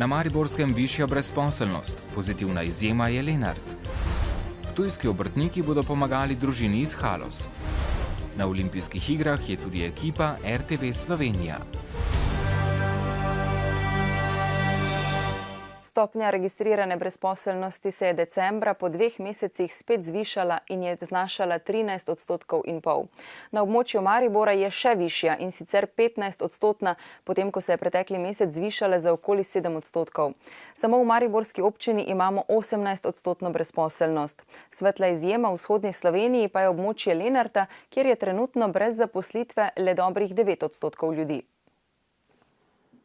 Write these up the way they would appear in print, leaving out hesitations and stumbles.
Na Mariborskem višja brezposelnost, pozitivna izjema je Lenart. Ptujski obrtniki bodo pomagali družini iz Haloz. Na olimpijskih igrah je tudi ekipa RTV Slovenija. Stopnja registrirane brezposelnosti se je decembra po 2 mesecih spet zvišala in je znašala 13,5 %. Na območju Maribora je še višja in sicer 15-odstotna, potem ko se je pretekli mesec zvišala za okoli 7 %. Samo v mariborski občini imamo 18-odstotno brezposelnost. Svetla izjema v vzhodni Sloveniji pa je območje Lenarta, kjer je trenutno brez zaposlitve le dobrih 9 % ljudi.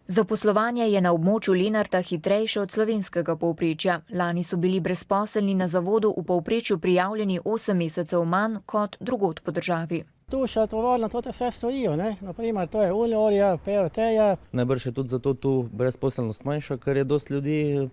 Zaposlovanje je na območju Lenarta hitrejše od slovenskega povprečja. Lani so bili brezposelni na zavodu v povprečju prijavljeni 8 mesecev manj kot drugod po državi. Tu še tovarna, to vse stojijo, ne? Naprimer, to je olje, PRT-je. Najbrž je tudi zato tu brezposelnost manjša, ker je dosti ljudi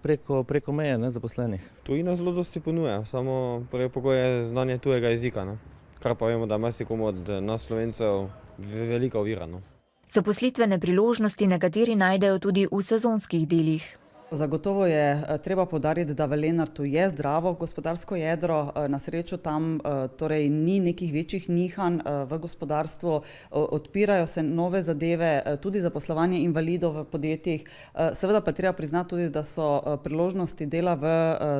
preko meje, ne, zaposlenih. Tujina zelo dosti ponuja, samo prvi pogoj je znanje tujega jezika, ne? Kar pa vemo, da marsikomu od nas Slovencev velika ovira, no. Zaposlitvene priložnosti nekateri najdejo tudi v sezonskih delih. Zagotovo je treba poudariti, da v Lenartu je zdravo gospodarsko jedro. Na srečo tam torej ni nekih večjih nihanj v gospodarstvu. Odpirajo se nove zadeve, tudi zaposlovanje invalidov v podjetjih. Seveda pa treba priznati tudi, da so priložnosti dela v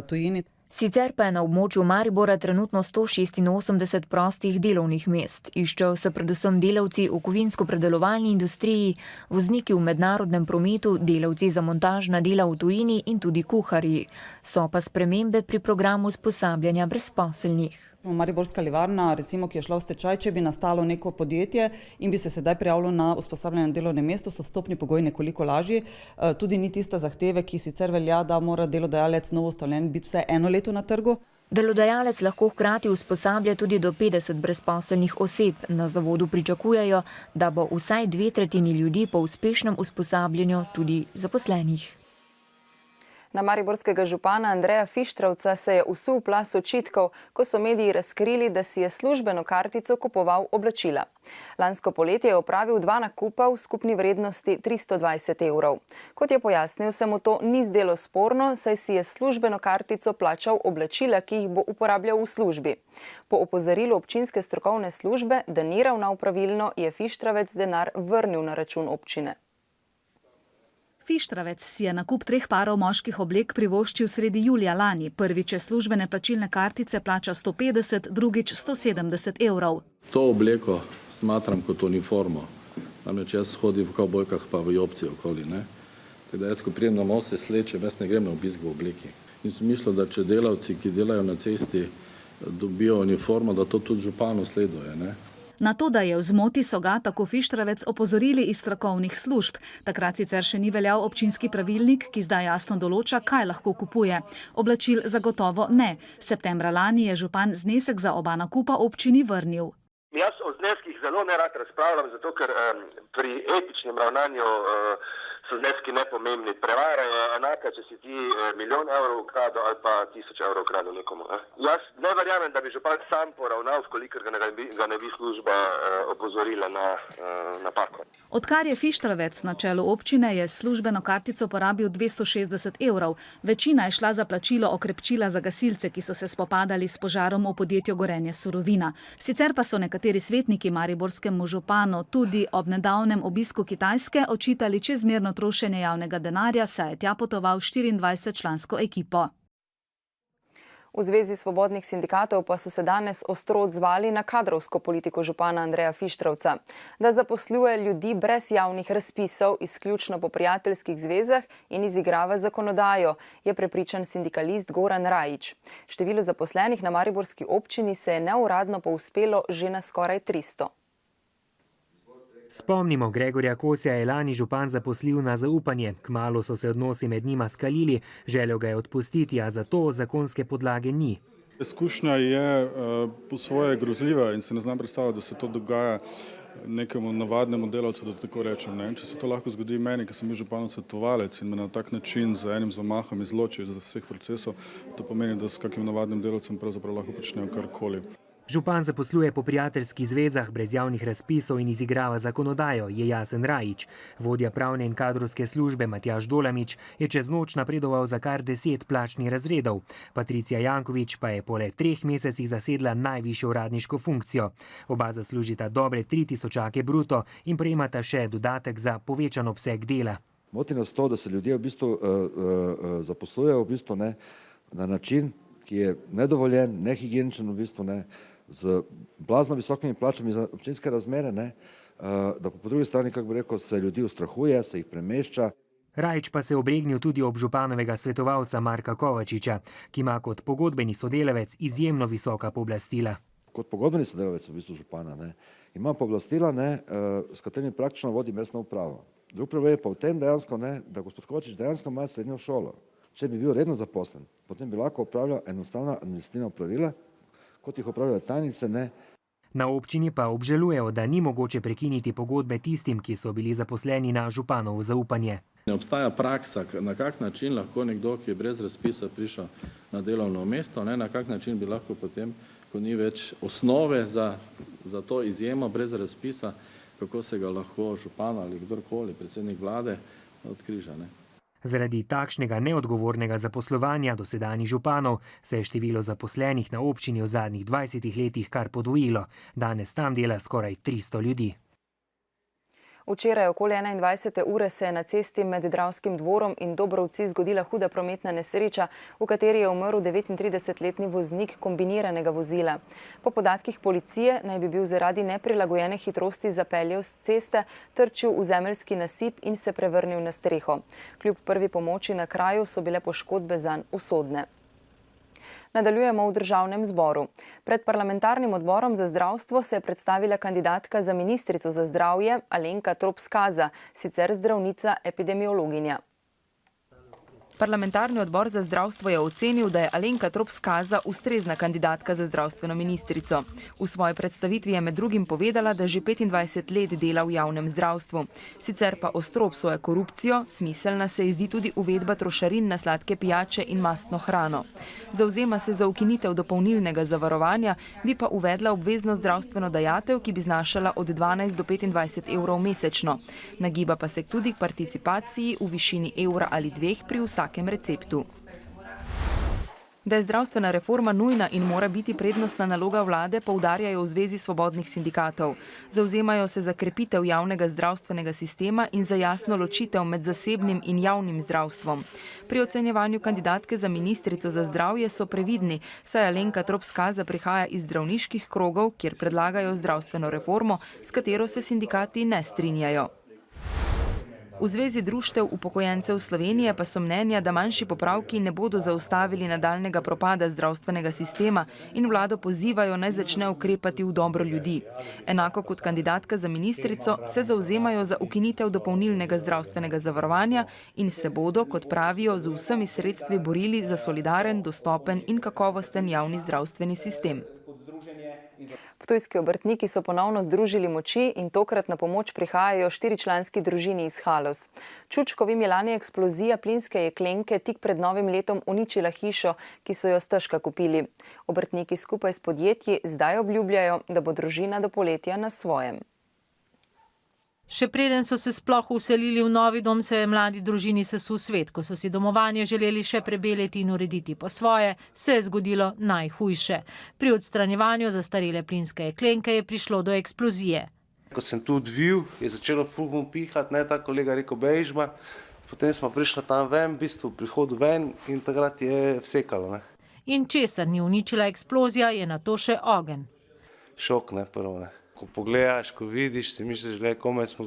tujini. Sicer pa je na območju Maribora trenutno 186 prostih delovnih mest. Iščejo se predvsem delavci v kovinsko-predelovalni industriji, vozniki v mednarodnem prometu, delavci za montažna dela v tujini in tudi kuharji. So pa spremembe pri programu usposabljanja brezposelnih. Mariborska livarna, recimo, ki je šla v stečaj, če bi nastalo neko podjetje in bi se sedaj prijavilo na usposabljanje na delovnem mestu, so vstopni pogoji nekoliko lažji. Tudi ni tista zahteve, ki sicer velja, da mora delodajalec novoustanovljen biti vse 1 leto na trgu. Delodajalec lahko hkrati usposablja tudi do 50 brezposelnih oseb. Na zavodu pričakujejo, da bo vsaj 2/3 ljudi po uspešnem usposabljanju tudi zaposlenih. Na mariborskega župana Andreja Fištravca se je usul plaz očitkov, ko so mediji razkrili, da si je službeno kartico kupoval oblačila. Lansko poletje je opravil 2 nakupa v skupni vrednosti 320 €. Kot je pojasnil, se mu to ni zdelo sporno, saj si je službeno kartico plačal oblačila, ki jih bo uporabljal v službi. Po opozorilu občinske strokovne službe, da ni ravnal pravilno, je Fištravec denar vrnil na račun občine. Fištravec si je nakup 3 parov moških oblek privoščil sredi julija lani. Prvič je službene plačilne kartice plačal 150, drugič 170 €. To obleko smatram kot uniformo. Namreč jaz hodim v kavbojkah pa v jopci okoli, ne. Teda jaz, ko pridem na most, se slečem, jaz ne grem na obisk v obleki. In sem mislil, da če delavci, ki delajo na cesti, dobijo uniformo, da to tudi županu sleduje, ne. Na to, da je v zmoti, so ga tako Fištravec opozorili iz strokovnih služb. Takrat sicer še ni veljal občinski pravilnik, ki zdaj jasno določa, kaj lahko kupuje. Oblačil zagotovo ne. Septembra lani je župan znesek za oba nakupa občini vrnil. Jaz o zneskih zelo nerad razpravljam, zato ker pri etičnem ravnanju so zneski nepomembni. Prevara je enaka, če si ti 1 milijon evrov ukradel ali pa 1000 evrov ukradel nekomu. Jaz ne verjamem, da bi župan sam poravnal, kolikor ga ne bi služba opozorila na napako. Odkar je Fištravec na čelu občine, je službeno kartico porabil 260 €. Večina je šla za plačilo okrepčila za gasilce, ki so se spopadali s požarom v podjetju Gorenje Surovina. Sicer pa so nekateri svetniki mariborskemu županu tudi ob nedavnem obisku Kitajske očitali čezmerno trošenje javnega denarja, saj je tja potoval 24-člansko ekipo. V Zvezi svobodnih sindikatov pa so se danes ostro odzvali na kadrovsko politiko župana Andreja Fištravca. Da zaposluje ljudi brez javnih razpisov, izključno po prijateljskih zvezah in izigrava zakonodajo, je prepričan sindikalist Goran Rajić. Število zaposlenih na mariborski občini se je neuradno povzpelo že na skoraj 300. Spomnimo, Gregorja Kosja je lani župan zaposlil na zaupanje. Kmalu so se odnosi med njima skalili, želel ga je odpustiti, a za to zakonske podlage ni. Izkušnja je po svoje grozljiva in se ne znam predstavljati, da se to dogaja nekemu navadnemu delavcu, da tako rečem. Ne? Če se to lahko zgodi meni, ker sem bil županov svetovalec in me na tak način z enim zamahom izloči iz vseh procesov, to pomeni, da s kakim navadnim delavcem pravzaprav lahko počnejo karkoli. Župan zaposluje po prijateljskih zvezah, brez javnih razpisov in izigrava zakonodajo, je Jasen Rajič. Vodja pravne in kadrovske službe Matjaž Dolamič je čez noč napredoval za kar 10 plačnih razredov. Patricija Janković pa je po le 3 mesecih zasedla najvišjo uradniško funkcijo. Oba zaslužita dobre 3000 bruto in prejemata še dodatek za povečan obseg dela. Moti nas to, da se ljudje v bistvu zaposlujejo na način, ki je nedovoljen, nehigieničen v bistvu, z blazno visokimi plačami za občinske razmere, da po drugi strani, kako bi rekel, se ljudi ustrahuje, se jih premešča. Rajič pa se obregnil tudi ob županovega svetovalca Marka Kovačiča, ki ima kot pogodbeni sodelavec izjemno visoka pooblastila. Kot pogodbeni sodelavec v bistvu župana ima pooblastila, s katerimi praktično vodi mestno upravo. Drug problem je pa v tem dejansko, da gospod Kovačič dejansko ima srednjo šolo. Če bi bil redno zaposlen, potem bi lahko opravljal enostavna administrativna opravila, kot jih opravljajo tajnice, Na občini pa obžalujejo, da ni mogoče prekiniti pogodbe tistim, ki so bili zaposleni na županovo zaupanje. Ne obstaja praksa, na kak način lahko nekdo, ki je brez razpisa prišel na delovno mesto, na kak način bi lahko potem, ko ni več osnove za to izjemo brez razpisa, kako se ga lahko župan ali kdorkoli, predsednik vlade, odkriža. Zaradi takšnega neodgovornega zaposlovanja dosedanjih županov se je število zaposlenih na občini v zadnjih 20 letih kar podvojilo. Danes tam dela skoraj 300 ljudi. Včeraj okoli 21. ure se je na cesti med Dravskim dvorom in Dobrovci zgodila huda prometna nesreča, v kateri je umrl 39-letni voznik kombiniranega vozila. Po podatkih policije naj bi bil zaradi neprilagojene hitrosti zapeljal s ceste, trčil v zemeljski nasip in se prevrnil na streho. Kljub prvi pomoči na kraju so bile poškodbe zanj usodne. Nadaljujemo v Državnem zboru. Pred parlamentarnim odborom za zdravstvo se je predstavila kandidatka za ministrico za zdravje Alenka Trop Skaza, sicer zdravnica epidemiologinja. Parlamentarni odbor za zdravstvo je ocenil, da je Alenka Trop Skaza ustrezna kandidatka za zdravstveno ministrico. V svoji predstavitvi je med drugim povedala, da že 25 let dela v javnem zdravstvu. Sicer pa ostro obsoja korupcijo, smiselna se ji zdi tudi uvedba trošarin na sladke pijače in mastno hrano. Zavzema se za ukinitev dopolnilnega zavarovanja, bi pa uvedla obvezno zdravstveno dajatev, ki bi znašala od 12 do 25 evrov mesečno. Nagiba pa se tudi k participaciji v višini evra ali 2 pri vsakem receptu. Da je zdravstvena reforma nujna in mora biti prednostna naloga vlade, poudarjajo v Zvezi svobodnih sindikatov. Zavzemajo se za krepitev javnega zdravstvenega sistema in za jasno ločitev med zasebnim in javnim zdravstvom. Pri ocenjevanju kandidatke za ministrico za zdravje so previdni, saj Alenka Trop Skaza prihaja iz zdravniških krogov, kjer predlagajo zdravstveno reformo, s katero se sindikati ne strinjajo. V Zvezi društev upokojencev Slovenije pa so mnenja, da manjši popravki ne bodo zaustavili nadaljnjega propada zdravstvenega sistema in vlado pozivajo, naj začne ukrepati v dobro ljudi. Enako kot kandidatka za ministrico se zavzemajo za ukinitev dopolnilnega zdravstvenega zavarovanja in se bodo, kot pravijo, z vsemi sredstvi borili za solidaren, dostopen in kakovosten javni zdravstveni sistem. Ptujski obrtniki so ponovno združili moči in tokrat na pomoč prihajajo 4-članski družini iz Haloz. Čučkovim je lani eksplozija plinske jeklenke tik pred novim letom uničila hišo, ki so jo stežka kupili. Obrtniki skupaj s podjetji zdaj obljubljajo, da bo družina do poletja na svojem. Še preden so se sploh vselili v novi dom, se je mladi družini sesul svet. Ko so si domovanje želeli še prebeleti in urediti po svoje, se je zgodilo najhujše. Pri odstranjevanju zastarele plinske jeklenke je prišlo do eksplozije. Ko sem tu odvil, je začelo ful pihati, ta kolega rekel bežba, potem smo prišli tam ven, v bistvu prihodu ven in takrat je vsekalo. In česar ni uničila eksplozija, je nato še ogenj. Šok, prvo. Ko pogledaš, ko vidiš, si misliš, komaj smo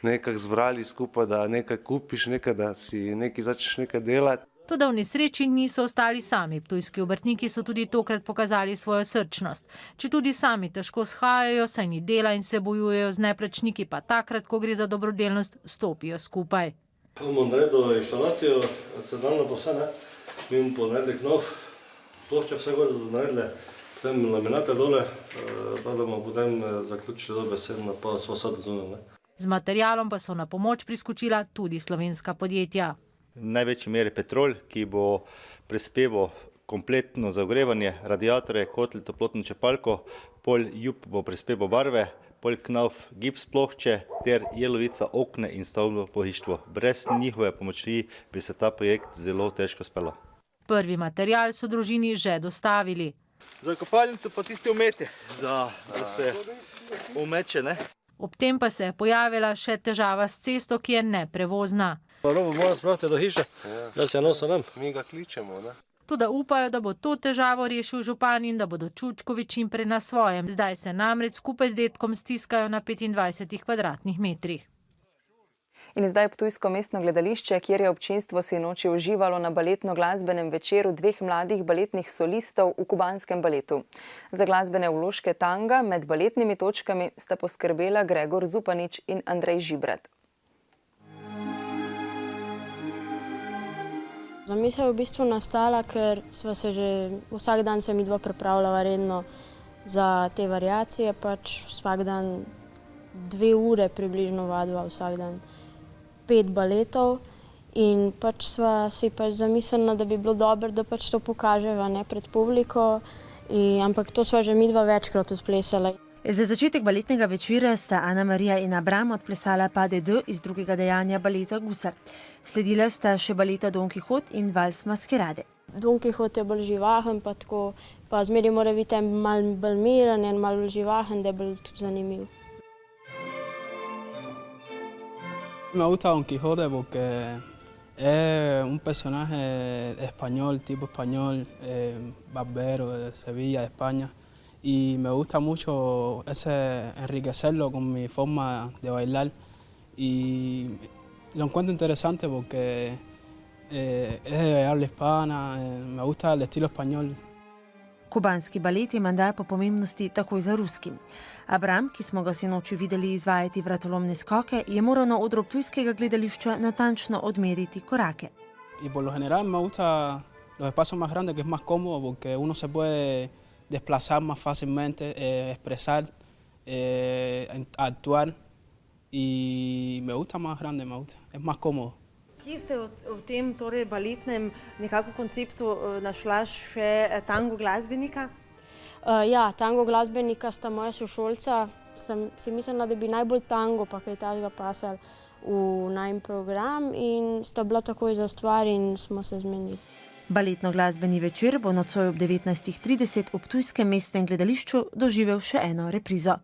nekako zbrali skupaj, da nekaj kupiš, da si nekaj začneš nekaj delati. Toda v nesreči niso ostali sami. Ptujski obrtniki so tudi tokrat pokazali svojo srčnost. Če tudi sami težko shajajo, saj ni dela in se bojujejo z neplačniki, pa takrat, ko gre za dobrodelnost, stopijo skupaj. Bomo naredili inštalacijo, centralno pa vse, mi bomo ponedek nov, plošče vse gore naredili. Potem laminate dole, da bomo potem zaključili dobesedno, pa smo sad zunaj. Z materialom pa so na pomoč priskočila tudi slovenska podjetja. V največji meri Petrol, ki bo prispeval kompletno zaogrevanje, radiatorje, kotle, toplotno črpalko, pol jup bo prispeval barve, pol knauf gips plošče ter jelovica okne in stavbno pohištvo. Brez njihove pomoči bi se ta projekt zelo težko speljal. Prvi material so družini že dostavili. Za kopalnico pa tiste umete, da se umeče, ne? Ob tem pa se je pojavila še težava s cesto, ki je neprevozna. Robo mora spraviti do hiše, da se nosa nam. Mi ga kličemo, ne? Toda upajo, da bo to težavo rešil župan in da bodo Čučkovi čim prej na svojem. Zdaj se namreč skupaj z dedkom stiskajo na 25 kvadratnih metrih. In zdaj Ptujsko mestno gledališče, kjer je občinstvo sinoči uživalo na baletno-glasbenem večeru 2 mladih baletnih solistov v kubanskem baletu. Za glasbene vložke tanga med baletnimi točkami sta poskrbela Gregor Zupanič in Andrej Žibret. Zamisel je v bistvu nastala, ker sva se že vsak dan se midva pripravljala redno za te variacije, pač vsak dan 2 ure približno vadila vsak dan 5 baletov in pač sva si pač zamislila, da bi bilo dobro, da pač to pokaževa ne pred publiko, ampak to sva že midva večkrat odplesala. Za začetek baletnega večera sta Ana Marija in Abram odplesala Pas de deux iz drugega dejanja baleta Gusar. Sledila sta še baleta Don Quixote in Vals maskerade. Don Quixote je bolj živahen, pa tako, pa zmeraj mora biti malo bolj miren in malo bolj živahen, da je bolj tudi zanimiv. Me gusta Don Quijote porque es un personaje español, tipo español, barbero de Sevilla, de España. Y me gusta mucho enriquecerlo con mi forma de bailar y lo encuentro interesante porque es de habla hispana, me gusta el estilo español. Kubanski balet je menda po pomembnosti takoj za ruski. Abram, ki smo ga sinoči videli izvajati vratolomne skoke, je moral na odru ptujskega gledališča natančno odmeriti korake. Y por lo general me gusta los espacios más grandes, que es más cómodo porque uno se puede desplazar más fácilmente, expresar, actuar y me gusta más grande, es más cómodo. Kje ste v tem baletnem nekako konceptu našla še tango glasbenika? Ja, tango glasbenika sta moja sošolca. Sem si mislila, da bi najbolj tango pa kaj takega pasali v najin program in sta bila takoj za stvar in smo se zmenili. Baletno-glasbeni večer bo nocoj ob 19:30 v Ptujskem mestnem gledališču doživel še eno reprizo.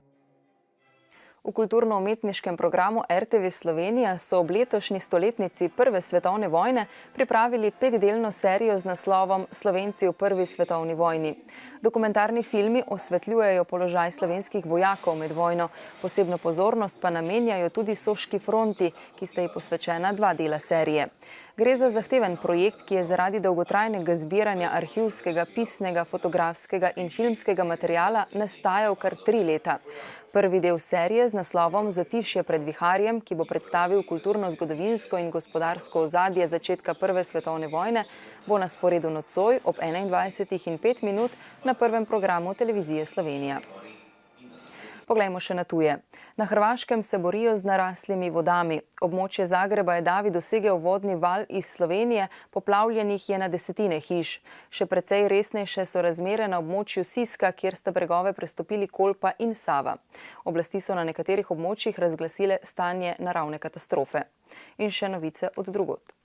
V kulturno-umetniškem programu RTV Slovenija so ob letošnji stoletnici Prve svetovne vojne pripravili 5-delno serijo z naslovom Slovenci v Prvi svetovni vojni. Dokumentarni filmi osvetljujejo položaj slovenskih vojakov med vojno, posebno pozornost pa namenjajo tudi Soški fronti, ki sta ji posvečena 2 dela serije. Gre za zahteven projekt, ki je zaradi dolgotrajnega zbiranja arhivskega, pisnega, fotografskega in filmskega materiala nastajal kar 3 leta. Prvi del serije z naslovom Zatišje pred viharjem, ki bo predstavil kulturno-zgodovinsko in gospodarsko ozadje začetka Prve svetovne vojne, bo na sporedu nocoj ob 21:05 na prvem programu Televizije Slovenija. Poglejmo še na tuje. Na Hrvaškem se borijo z naraslimi vodami. Območje Zagreba je davi dosegel vodni val iz Slovenije, poplavljenih je na desetine hiš. Še precej resnejše so razmere na območju Siska, kjer sta bregove prestopili Kolpa in Sava. Oblasti so na nekaterih območjih razglasile stanje naravne katastrofe. In še novice od drugod.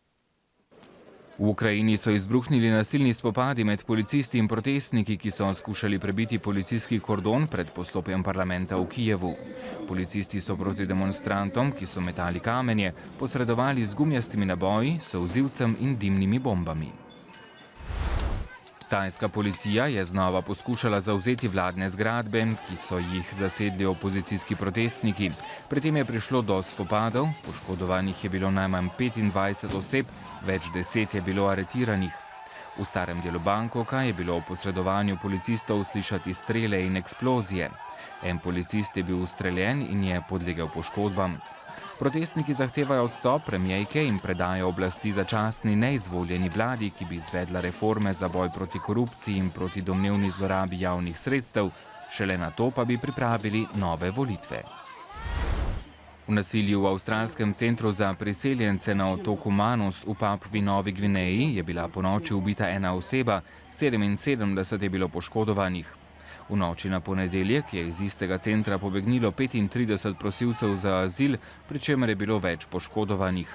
V Ukrajini so izbruhnili nasilni spopadi med policisti in protestniki, ki so skušali prebiti policijski kordon pred poslopjem parlamenta v Kijevu. Policisti so proti demonstrantom, ki so metali kamenje, posredovali z gumijastimi naboji, solzivcem in dimnimi bombami. Tajska policija je znova poskušala zavzeti vladne zgradbe, ki so jih zasedli opozicijski protestniki. Pri tem je prišlo do spopadov, poškodovanih je bilo najmanj 25 oseb, več 10 je bilo aretiranih. V starem delu Bangkoka je bilo v posredovanju policistov slišati strele in eksplozije. En policist je bil ustreljen in je podlegel poškodbam. Protestniki zahtevajo odstop premijejke in predajo oblasti začasni neizvoljeni vladi, ki bi izvedla reforme za boj proti korupciji in proti domnevni zlorabi javnih sredstev, šele na to pa bi pripravili nove volitve. V naselju v avstralskem centru za priseljence na otoku Manus v Papui Novi Gvineji je bila ponoči ubita ena oseba, 77 je bilo poškodovanih. V noči na ponedeljek je iz istega centra pobegnilo 35 prosilcev za azil, pri čemer je bilo več poškodovanih.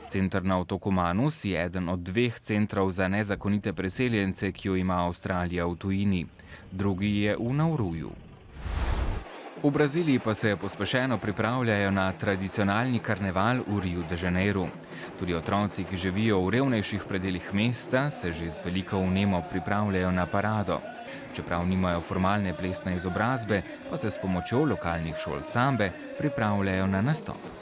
Center na otoku Manus je eden od 2 centrov za nezakonite preseljence, ki jo ima Avstralija v tujini. Drugi je v Nauruju. V Braziliji pa se pospešeno pripravljajo na tradicionalni karneval v Rio de Janeiro. Tudi otroci, ki živijo v revnejših predelih mesta, se že z veliko vnemo pripravljajo na parado. Čeprav nimajo formalne plesne izobrazbe, pa se s pomočjo lokalnih šol sambe pripravljajo na nastop.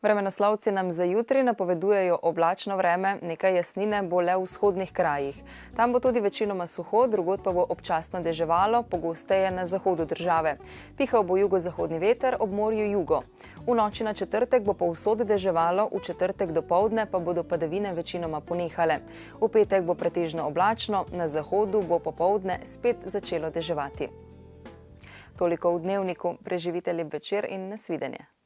Vremenoslovci nam za jutri napovedujejo oblačno vreme, nekaj jasnine bo le v vzhodnih krajih. Tam bo tudi večinoma suho, drugod pa bo občasno deževalo, pogosteje na zahodu države. Pihal bo jugozahodni veter, ob morju jugo. V noči na četrtek bo povsod deževalo, v četrtek dopoldne pa bodo padavine večinoma ponehale. V petek bo pretežno oblačno, na zahodu bo popoldne spet začelo deževati. Toliko v Dnevniku, preživite lep večer in nasvidenje.